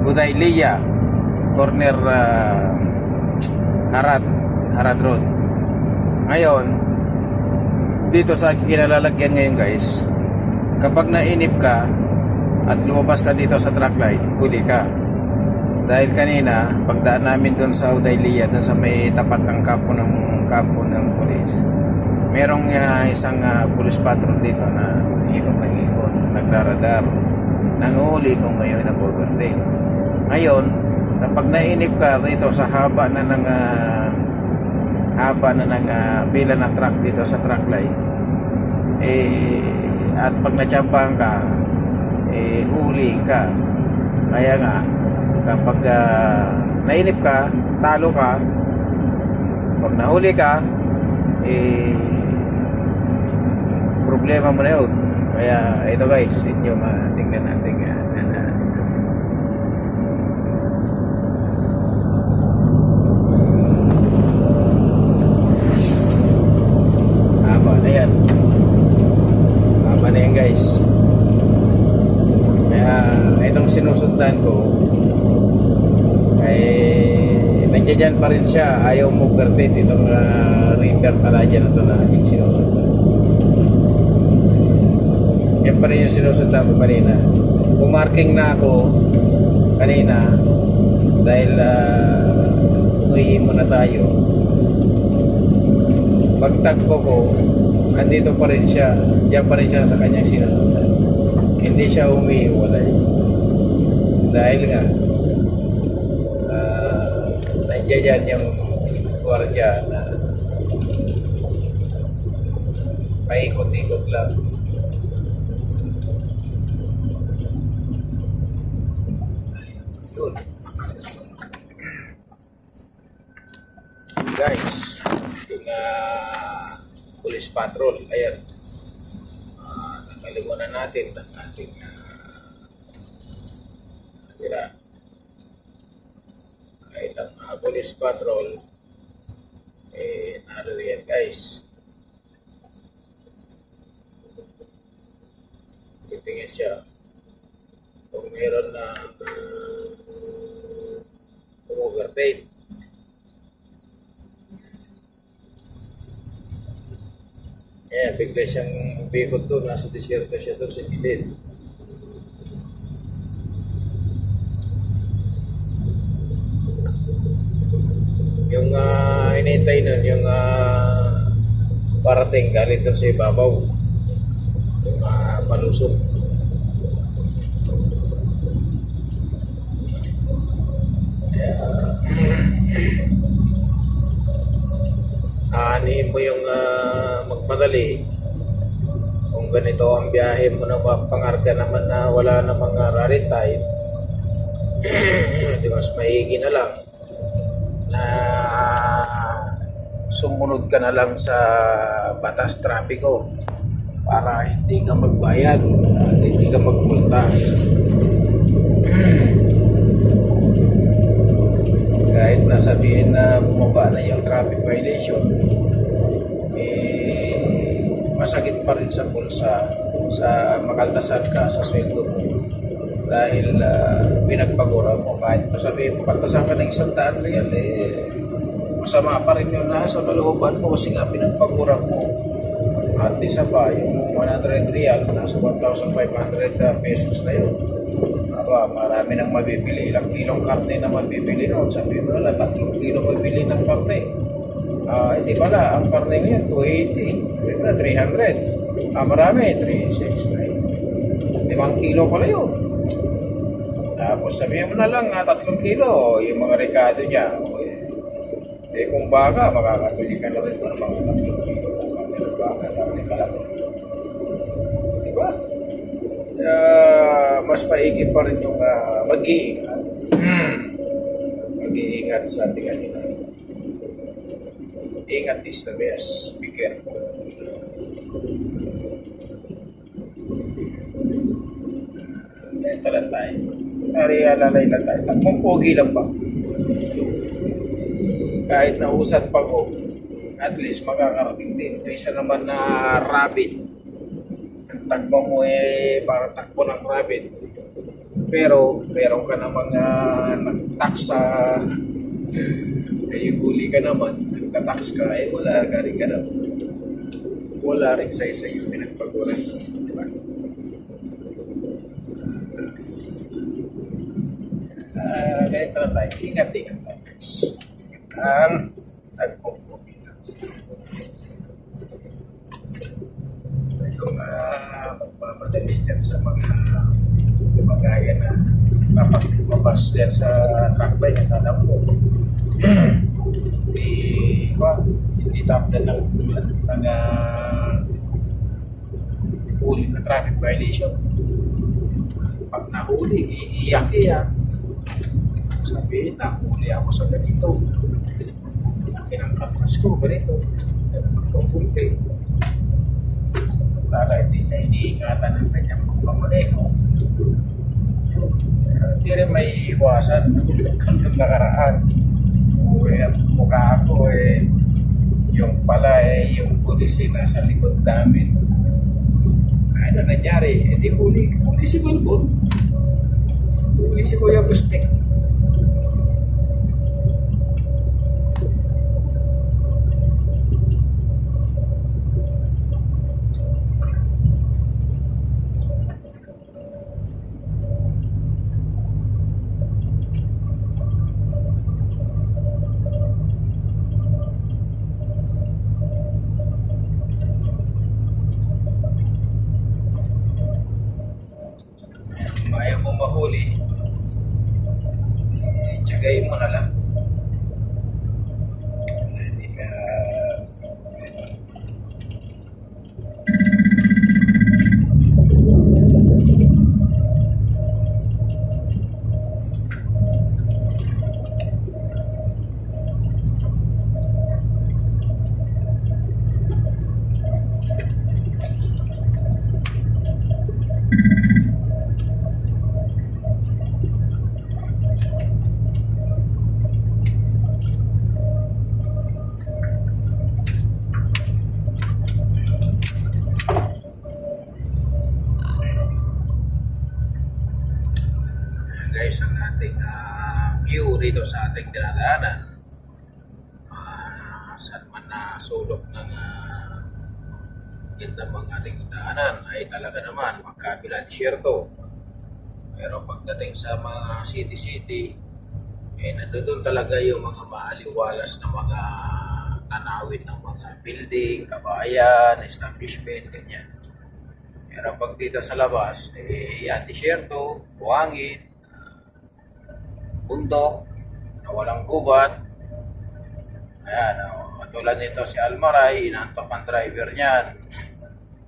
Budaylia corner, Harad Road. Ngayon, dito sa kinalalagyan ngayon guys, kapag nainip ka at lumabas ka dito sa track light, huli ka. Dahil kanina, pagdaan namin doon sa Udaylia, doon sa may tapat ng kampo ng pulis, merong isang police patrol dito na ikot, nagraradar. Nanguhuli kung ngayon nag-overtake. Ngayon, kapag nainip ka dito sa haba na ng pila ng truck dito sa track light, at pag natsambahan ka, huli ka. Kaya nga, kapag nainip ka, talo ka. Pag nahuli ka, problema mo na yun. Kaya ito guys, inyo tingnan natin haba na yan. Haba na yan guys. Kaya itong sinusundan ko ay nandiyan pa rin siya. Ayaw mo overtake itong river talaga na ito na yung sinusundan. Yan pa rin yung sinusundan ko kanina. Pumarking na ako kanina dahil uwi muna tayo. Pagtagpo ko, andito pa rin siya. Diyan pa rin siya sa kanyang sinusundan. Hindi siya umiiwalay. Dahil nga nandiyan yung gwardiya na paikot-ikot lang. Yun. Guys, yung police patrol, ayan. Nakalimutan natin ang ating tira. Ay lang police patrol, naro yan guys. Titingin siya kung meron na overtake. Bigla siyang bikot doon, nasa desierto siya doon sa gilid. Yung hinintay nun, yung parating galing doon sa ibabaw, yung malusog. Aanihin mo yung magmadali. Kung ganito ang biyahe mo na pangarga naman na wala namang rally time, di mas maigi na lang na sumunod ka na lang sa batas trapiko para hindi ka magbayad at hindi ka magmulta. Kahit nasabihin na bumaba na yung traffic violation, masakit pa rin sa bulsa sa makaltasan ka sa sweldo mo dahil pinagpagura mo. Kahit masabihin mo kaltasan ka ng 100 real, masama pa rin yun nasa malooban mo kasi nga pinagpagura mo. At isa pa, yung 100 real nasa 1,500 pesos na yun. Aba, marami nang mabibili. Ilang kilong karne na mabibili noon. Sabi mo na, 3 kilo mabibili ng karne. Hindi pala, ang karne ngayon 280. Sabi mo na, 300. Marami, 369. 5 kilo pala yun. Tapos sabihin mo na lang, 3 kilo yung mga rekado niya. Kung baga, makakabili ka na rin ng mga 3 kilo kung karne ng baga. Dami ka lang. Diba? Mas maigi pa rin yung mag-iingat. Mag-iingat sa tingin nila. Ingat is the best. Be careful. Ito lang tayo. Alalay lang tayo. Takmong pogi lang ba? Kahit nausad pa ko, at least makakarating din. Kaysa naman na rabbit. Ang takbo mo parang takbo ng rabbit. Pero meron ka na mga nagtaksa, ay huli ka naman, nagtatax ka, ay wala ka rin ka naman. Wala rin sa isa yung pinagpaguran. Diba? Ganito na tayo. Ingat-ingat tayo. Ang nagpupumila. Yung magmamadali dyan sa mga lumagaya na dapat lumabas dyan sa track line at alam mo. Hindi top na ng huli na traffic violation. Pag nahuli, iiyak-iyak. Sabihin, nahuli ako sa ganito. Kinangkapas ko, ganito. Magkapunti. Tala, hindi niya iniingatan ang kanyang pagmamaneho. Hindi rin may iwasan. Natulog kang nakaraan. At mukha ako yung pala yung pulis nasa likod namin. Ano nangyari? Di huli si Bulbul. Huli si Kuya Bustik. Ayaw mo mahuli, tiyagayin mo na lang. Hindi ka... Guys, ang ating view dito sa ating dinadaanan, saan man na sulok ng ganda mga ating daanan ay talaga naman magkabila disyerto. Pero pagdating sa mga city-city, nandoon talaga yung mga maaliwalas na mga tanawin ng mga building, kabayan, establishment, ganyan. Pero pag dito sa labas, yan, disyerto, buhangin, bundok, na walang gubat. Ayan, katulad nito si Almaray, inantok ang driver niyan.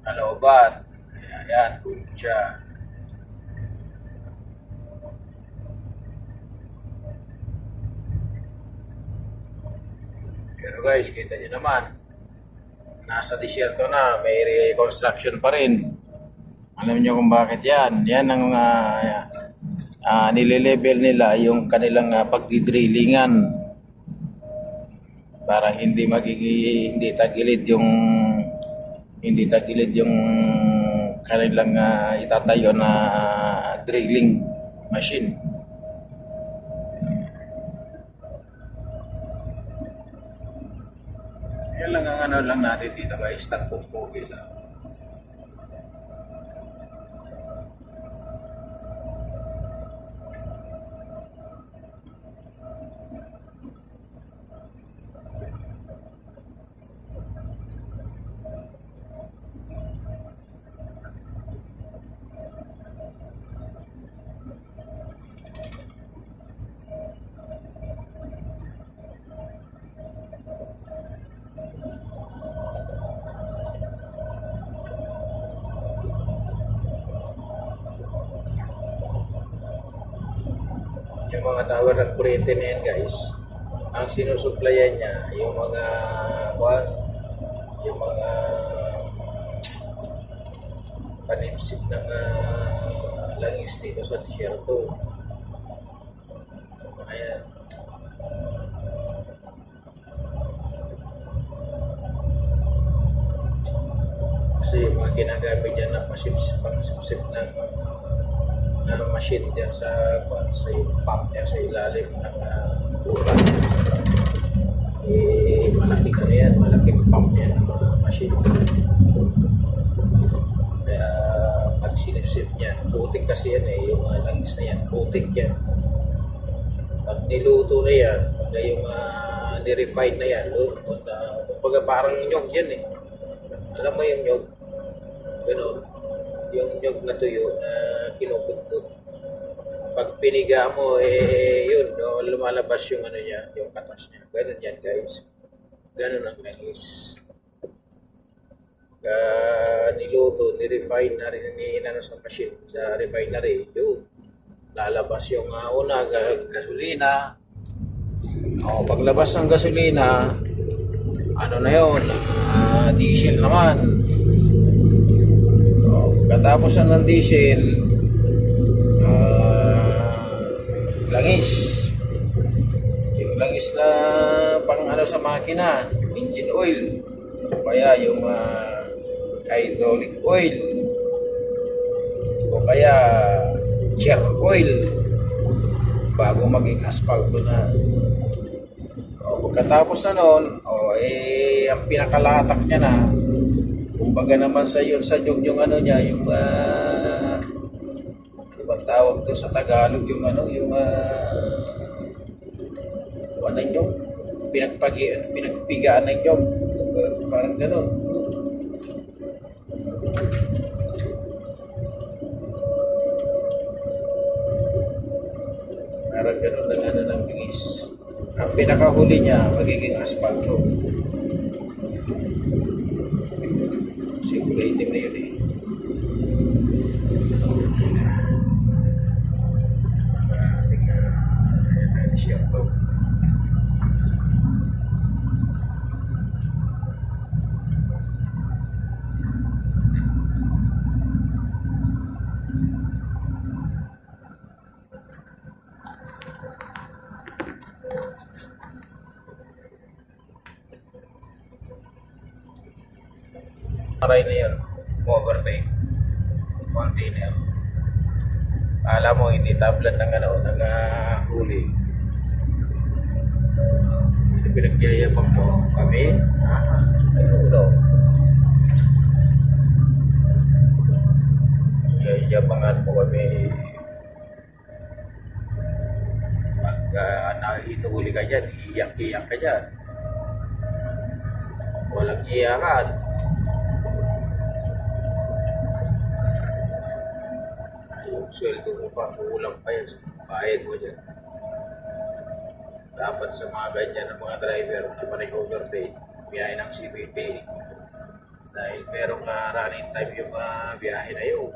Naloobat. Ayan, tulog siya. Pero guys, kita niyo naman, nasa disyerto na, may reconstruction pa rin. Alam niyo kung bakit yan. Yan ang nile-level nila yung kanilang pagdidrillingan para hindi tagilid yung kanilang itatayo na drilling machine. Yan lang ang ano lang natin dito guys, tagpupugi lang. Yung mga tower ng kuryente na yan guys, ang sinusuplayan niya yung mga panimsip ng langis dito sa disyerto. Ayan. Kasi yung mga ginagamit dyan na pasipsip ng machine dyan sa yung pump niya sa ilalim ng buka. Malaking ano yan, malaking pump yan ng machine. Kaya pag sinipsip niya, putik kasi yan yung langis na yan, putik yan. Pag niluto na yan, pag yung nirefine na yan, kumbaga parang nyog yan Alam mo yung nyog? Ganun. Yung nyog na tuyo na kinukudkod. Pag piniga mo, yun, lumalabas yung ano niya, yung katas niya. Ganun yan, guys. Ganun ang langis. Niluto, nirefine na rin, sa machine, sa refinery, yun. Lalabas yung gasolina. Paglabas ng gasolina, ano na yun, diesel naman. Pagkatapos ng diesel, langis. Yung langis na pang sa makina, engine oil. O kaya yung hydraulic oil. O kaya gear oil. Bago maging asfalto na. Pagkatapos na noon, ang pinakalatak niya na, kumbaga naman sa nyug yung ano niya, yung ano ba tawag to sa Tagalog, yung nyug, pinagpigaan ng nyug, parang ganun. Parang ganun lang ng bigis. Ang pinakahuli niya, magiging asfalto. Siguro itim na yun ating share to. Aray na yun, overlay, container. Alam mo, hindi tablan ng huli. Pinagyayabang mo kami. Yayabangan mo kami. Pag hinuhuli ka dyan, iyak-iyak ka dyan. Walang iyakan. Sweldo mo pa, kulang pa yan sa bayad mo dyan. Dapat sa mga ganyan ng mga driver na pa-overtake, biyahe ng CBP. Dahil merong running time yung biyahe na yun.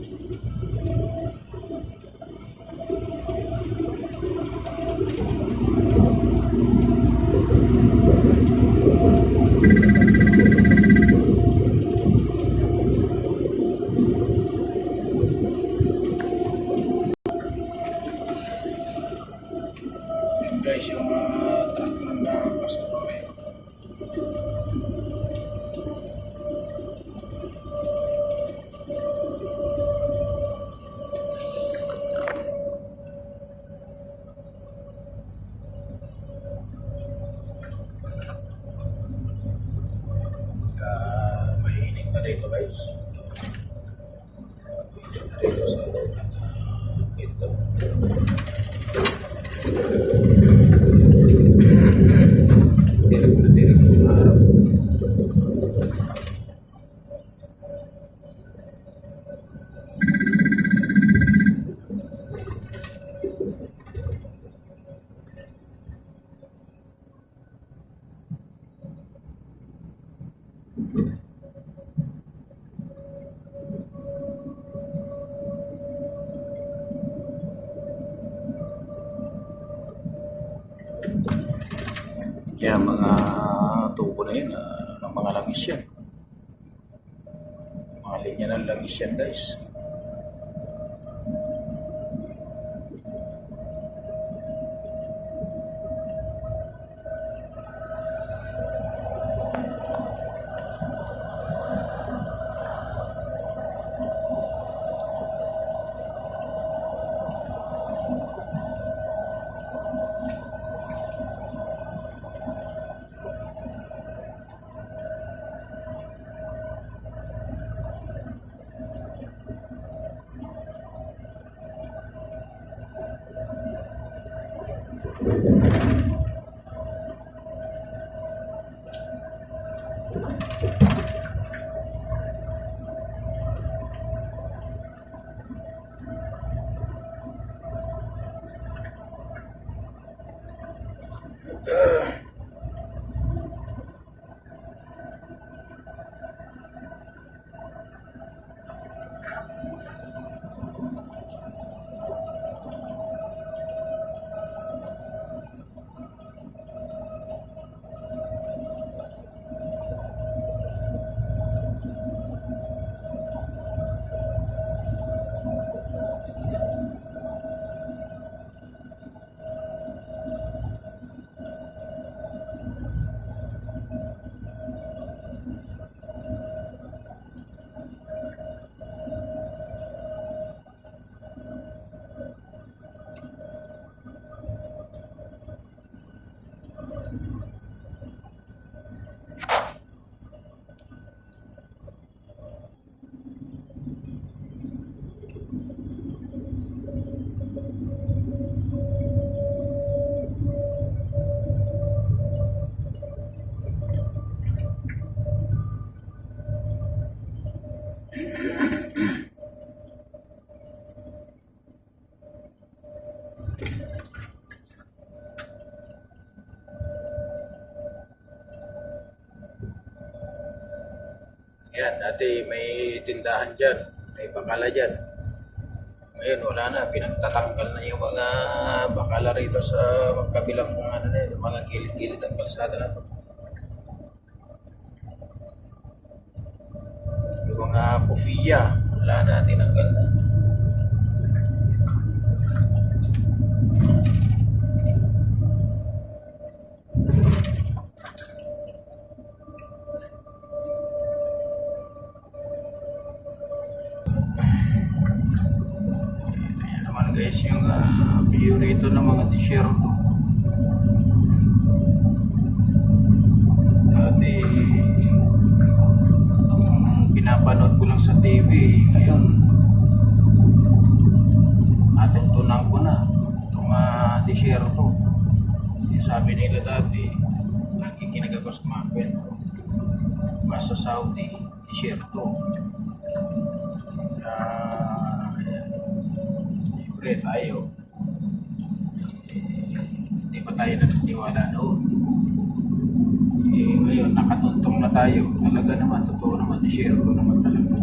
Yan guys, yung truck ng pasok kami. Mainit na rito guys. Mainit na rito sa loob ng ito. Direk na direk yung araw. Yan, mga tubo na yun, ng mga langis yan. Mga linya ng langis yan guys. Yan, dati may tindahan dyan, may bakala dyan. Ngayon, wala na, pinagtatanggal na yung mga bakala rito sa magkabilang mga, ano na yun, mga gilid-gilid ang kalsada na to. Yung mga pufiya, wala na, tinanggal na. Guys, yung view rito ng mga disyerto. Dati ang pinapanood ko lang sa TV, ngayon natutunan ko na itong disyerto. Sabi nila dati, lagi kinagawa sa mga kwento, sa Saudi, disyerto. Tayo hindi pa tayo naniniwala noon. Ngayon nakatuntong na tayo, talaga naman, totoo naman, share ko naman talaga.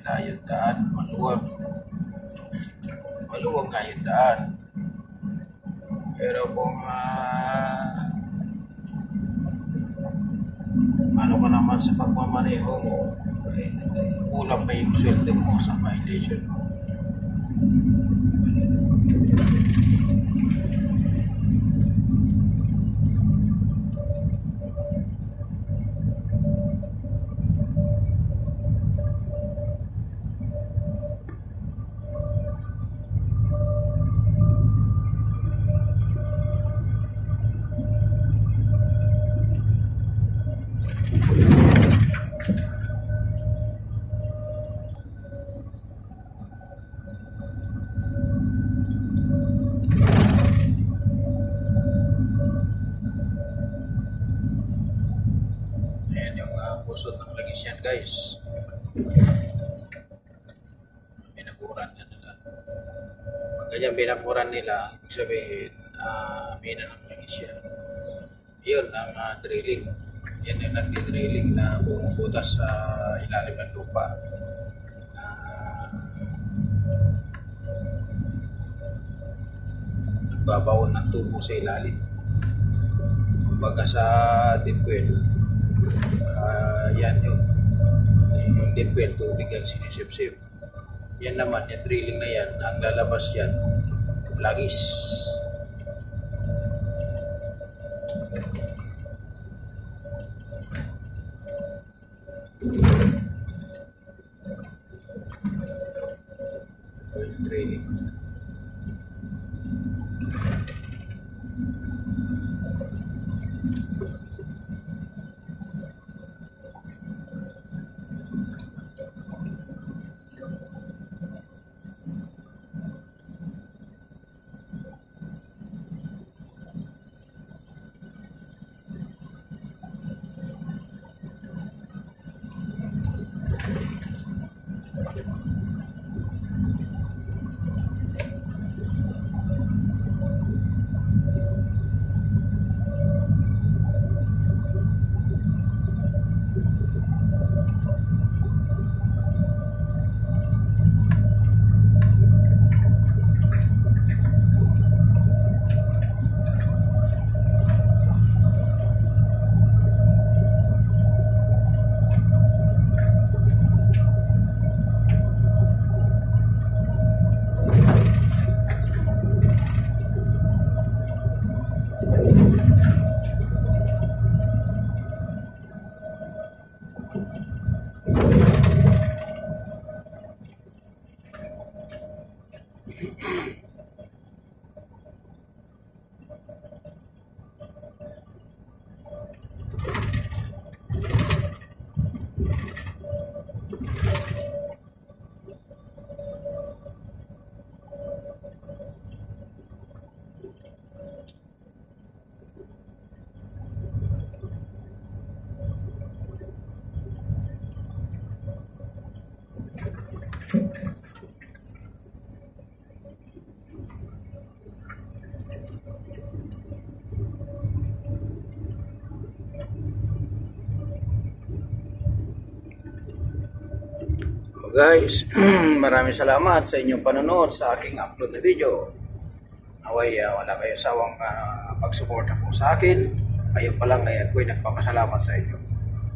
malayo daan, maluwag. Maluwag nga yung daan. Pero kung ano ka naman sa pagmamaneho mo, kulang pa yung sweldo mo sa violation mo. Ayan yung pusod ng langis yan, guys. Binakuran na nila. Pag ganyan binakuran nila, ibig sabihin, mina ng langis yan. Yun ang drilling. Yan yung nagdi-drilling na bumubutas sa ilalim ng lupa. Nagbabaon ng tubo sa ilalim. Kumbaga sa deep well, yan yung deep well, tubig ang sinisip-sip. Yan naman, yung drilling na yan, ang lalabas yan, langis. Yung drilling. Guys, maraming salamat sa inyong panonood sa aking upload na video. Naway wala kayo sawang pagsuporta po sa akin. Kayo pa lang ay ako'y nagpapasalamat sa inyo.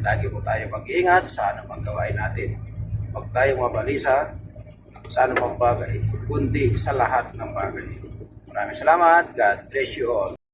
Lagi po tayo mag-iingat sa anumang gawain natin. Huwag tayong mabalisa sa anumang bagay, kundi sa lahat ng bagay. Maraming salamat. God bless you all.